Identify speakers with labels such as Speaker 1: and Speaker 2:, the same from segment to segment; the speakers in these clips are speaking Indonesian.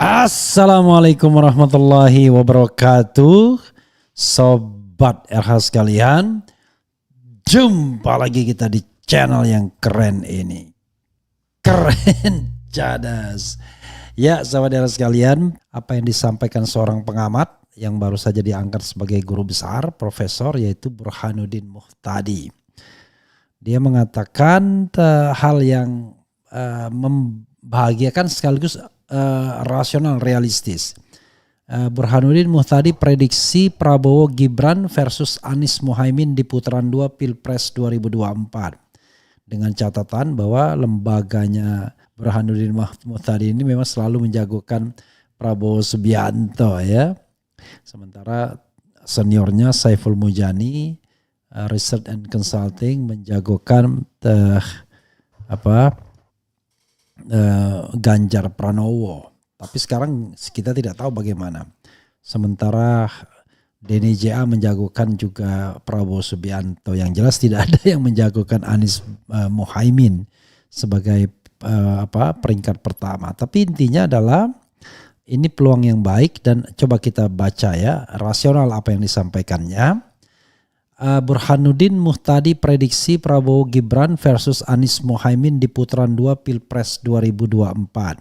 Speaker 1: Assalamualaikum warahmatullahi wabarakatuh. Sobat RH sekalian, jumpa lagi kita di channel yang keren ini. Keren cadas. Ya sahabat RH sekalian, apa yang disampaikan seorang pengamat yang baru saja diangkat sebagai guru besar, profesor, yaitu Burhanuddin Muhtadi. Dia mengatakan hal yang membahagiakan sekaligus rasional realistis. Burhanuddin Muhtadi prediksi Prabowo Gibran versus Anies Muhaimin di putaran 2 Pilpres 2024. Dengan catatan bahwa lembaganya Burhanuddin Muhtadi ini memang selalu menjagokan Prabowo Subianto ya. Sementara seniornya Saiful Mujani Research and Consulting menjagokan Ganjar Pranowo. Tapi sekarang kita tidak tahu bagaimana. Sementara DNJA menjagokan juga Prabowo Subianto. Yang jelas tidak ada yang menjagokan Anies Muhaimin sebagai peringkat pertama. Tapi intinya adalah ini peluang yang baik dan coba kita baca ya rasional apa yang disampaikannya. Burhanuddin Muhtadi prediksi Prabowo Gibran versus Anies Muhaimin di putaran 2 Pilpres 2024.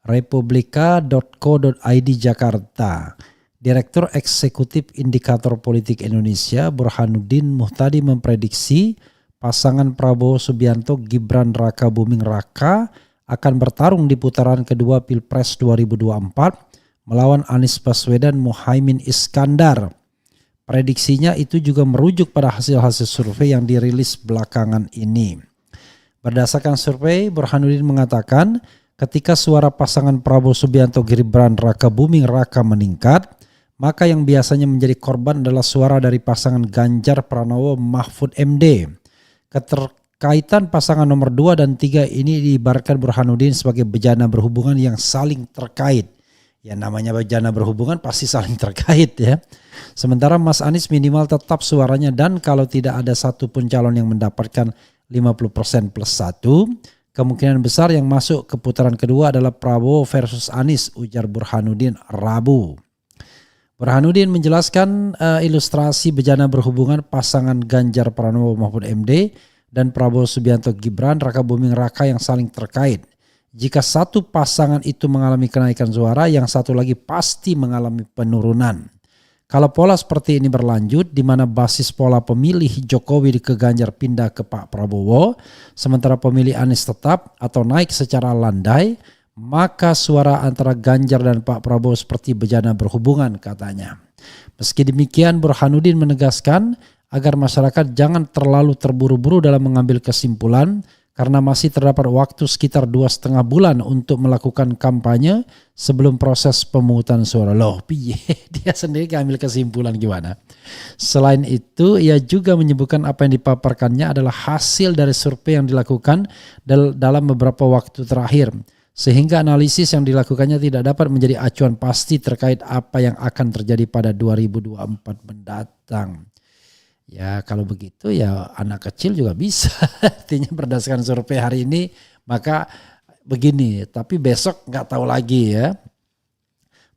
Speaker 1: Republika.co.id Jakarta. Direktur Eksekutif Indikator Politik Indonesia Burhanuddin Muhtadi memprediksi pasangan Prabowo Subianto Gibran Raka Buming Raka akan bertarung di putaran kedua Pilpres 2024 melawan Anies Baswedan Muhaimin Iskandar. Prediksinya itu juga merujuk pada hasil-hasil survei yang dirilis belakangan ini. Berdasarkan survei, Burhanuddin mengatakan ketika suara pasangan Prabowo Subianto Gibran Raka Buming Raka meningkat, maka yang biasanya menjadi korban adalah suara dari pasangan Ganjar Pranowo Mahfud MD. Keterkaitan pasangan nomor 2 dan 3 ini diibaratkan Burhanuddin sebagai bejana berhubungan yang saling terkait. Ya namanya bejana berhubungan pasti saling terkait ya. Sementara Mas Anies minimal tetap suaranya dan kalau tidak ada satupun calon yang mendapatkan 50% plus 1, kemungkinan besar yang masuk ke putaran kedua adalah Prabowo versus Anies, ujar Burhanuddin Rabu. Burhanuddin menjelaskan ilustrasi bejana berhubungan pasangan Ganjar Pranowo Mahfud MD dan Prabowo Subianto Gibran Raka Buming Raka yang saling terkait. Jika satu pasangan itu mengalami kenaikan suara, yang satu lagi pasti mengalami penurunan. Kalau pola seperti ini berlanjut, di mana basis pola pemilih Jokowi ke Ganjar pindah ke Pak Prabowo, sementara pemilih Anies tetap atau naik secara landai, maka suara antara Ganjar dan Pak Prabowo seperti bejana berhubungan katanya. Meski demikian, Burhanuddin menegaskan agar masyarakat jangan terlalu terburu-buru dalam mengambil kesimpulan, karena masih terdapat waktu sekitar 2,5 bulan untuk melakukan kampanye sebelum proses pemungutan suara. Loh, piye dia sendiri ambil kesimpulan gimana? Selain itu, ia juga menyebutkan apa yang dipaparkannya adalah hasil dari survei yang dilakukan dalam beberapa waktu terakhir. Sehingga analisis yang dilakukannya tidak dapat menjadi acuan pasti terkait apa yang akan terjadi pada 2024 mendatang. Ya kalau begitu ya anak kecil juga bisa. Artinya berdasarkan survei hari ini maka begini. Tapi besok gak tahu lagi ya.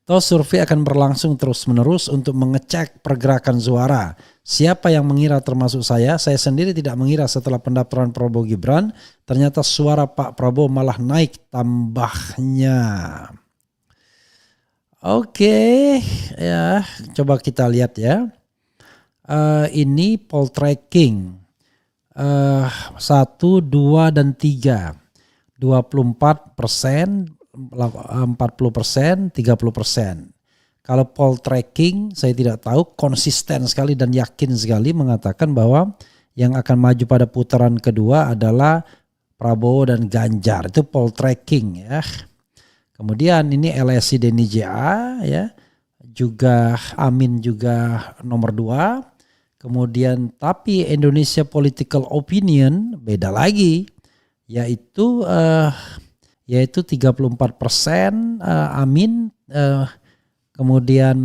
Speaker 1: Toh survei akan berlangsung terus menerus untuk mengecek pergerakan suara. Siapa yang mengira termasuk saya sendiri tidak mengira setelah pendaftaran Prabowo Gibran. Ternyata suara Pak Prabowo malah naik tambahnya. Oke, ya coba kita lihat ya. Ini poll tracking 1, 2 dan 3 24%, 40%, 30%. Kalau poll tracking saya tidak tahu, konsisten sekali dan yakin sekali mengatakan bahwa yang akan maju pada putaran kedua adalah Prabowo dan Ganjar. Itu poll tracking ya. Kemudian ini LSI DNJA ya. Juga Amin juga nomor 2. Kemudian tapi Indonesia Political Opinion beda lagi, yaitu 34% Amin, kemudian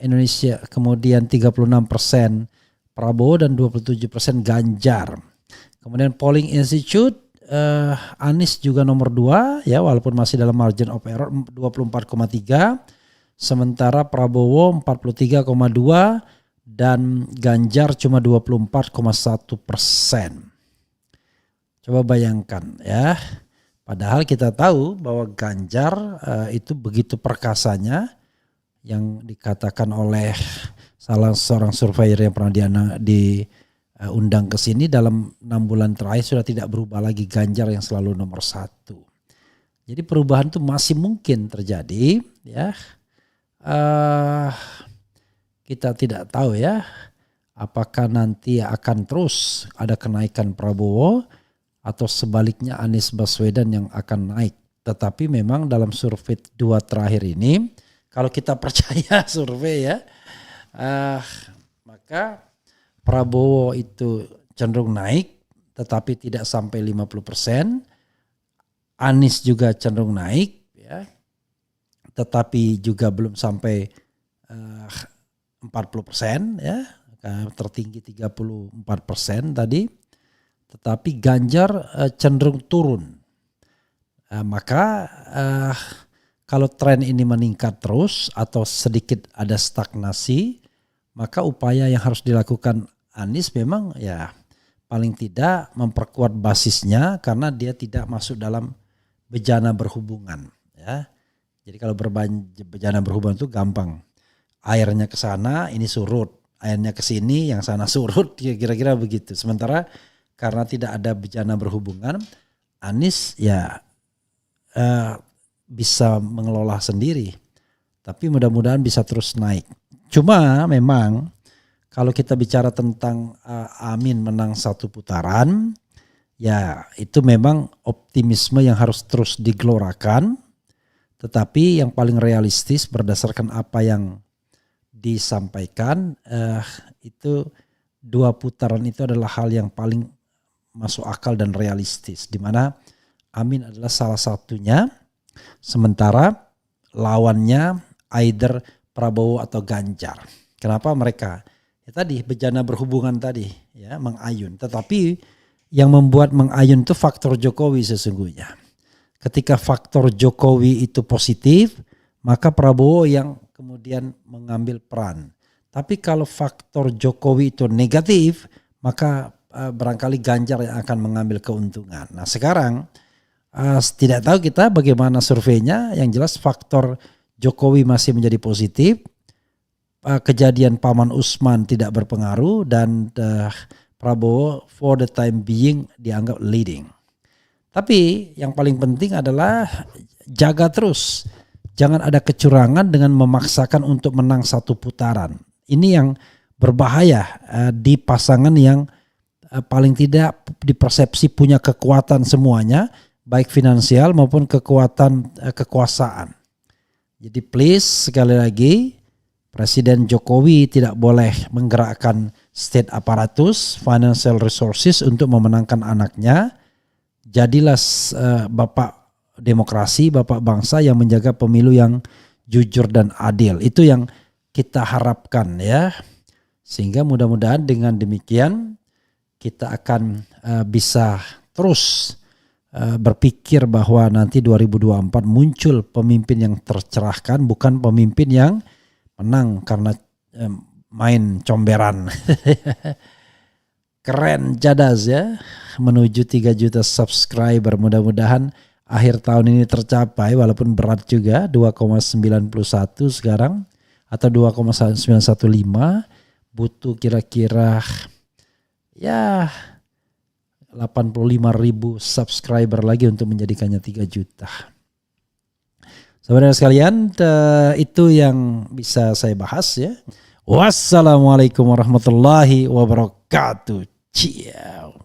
Speaker 1: Indonesia, kemudian 36% Prabowo dan 27% Ganjar. Kemudian Polling Institute Anies juga nomor 2 ya, walaupun masih dalam margin of error 24,3, sementara Prabowo 43,2 dan Ganjar cuma 24,1%. Coba bayangkan ya, padahal kita tahu bahwa Ganjar itu begitu perkasanya, yang dikatakan oleh salah seorang surveyor yang pernah diundang ke sini, dalam 6 bulan terakhir sudah tidak berubah lagi Ganjar yang selalu nomor 1. Jadi perubahan itu masih mungkin terjadi ya. Kita tidak tahu ya apakah nanti akan terus ada kenaikan Prabowo atau sebaliknya Anies Baswedan yang akan naik. Tetapi memang dalam survei 2 terakhir ini, kalau kita percaya survei ya, maka Prabowo itu cenderung naik tetapi tidak sampai 50%. Anies juga cenderung naik ya, tetapi juga belum sampai 40% ya, tertinggi 34% tadi. Tetapi Ganjar cenderung turun. Maka kalau tren ini meningkat terus atau sedikit ada stagnasi, maka upaya yang harus dilakukan Anies memang ya paling tidak memperkuat basisnya, karena dia tidak masuk dalam bejana berhubungan ya. Jadi kalau bejana berhubungan itu gampang. Airnya ke sana ini surut, airnya ke sini yang sana surut, kira-kira begitu. Sementara karena tidak ada bejana berhubungan, Anies ya bisa mengelola sendiri. Tapi mudah-mudahan bisa terus naik. Cuma memang kalau kita bicara tentang Amin menang 1 putaran, ya itu memang optimisme yang harus terus digelorakan. Tetapi yang paling realistis berdasarkan apa yang disampaikan, itu 2 putaran itu adalah hal yang paling masuk akal dan realistis, di mana Amin adalah salah satunya, sementara lawannya either Prabowo atau Ganjar. Kenapa mereka? Ya tadi bejana berhubungan tadi ya, mengayun. Tetapi yang membuat mengayun itu faktor Jokowi sesungguhnya. Ketika faktor Jokowi itu positif, maka Prabowo yang kemudian mengambil peran. Tapi kalau faktor Jokowi itu negatif, maka barangkali Ganjar yang akan mengambil keuntungan. Nah sekarang tidak tahu kita bagaimana surveinya. Yang jelas faktor Jokowi masih menjadi positif. Kejadian Paman Usman tidak berpengaruh dan Prabowo for the time being dianggap leading. Tapi yang paling penting adalah jaga terus. Jangan ada kecurangan dengan memaksakan untuk menang 1 putaran. Ini yang berbahaya di pasangan yang paling tidak dipersepsi punya kekuatan semuanya, baik finansial maupun kekuatan kekuasaan. Jadi please sekali lagi, Presiden Jokowi tidak boleh menggerakkan state apparatus, financial resources untuk memenangkan anaknya. Jadilah bapak demokrasi, bapak bangsa yang menjaga pemilu yang jujur dan adil. Itu yang kita harapkan ya. Sehingga mudah-mudahan dengan demikian kita akan bisa terus berpikir bahwa nanti 2024 muncul pemimpin yang tercerahkan, bukan pemimpin yang menang karena main comberan. Keren, jadas ya, menuju 3 juta subscriber. Mudah-mudahan akhir tahun ini tercapai, walaupun berat juga, 2,91 sekarang atau 2,915, butuh kira-kira ya 85.000 subscriber lagi untuk menjadikannya 3 juta. Saudara sekalian, itu yang bisa saya bahas ya. Wassalamualaikum warahmatullahi wabarakatuh. Ciao.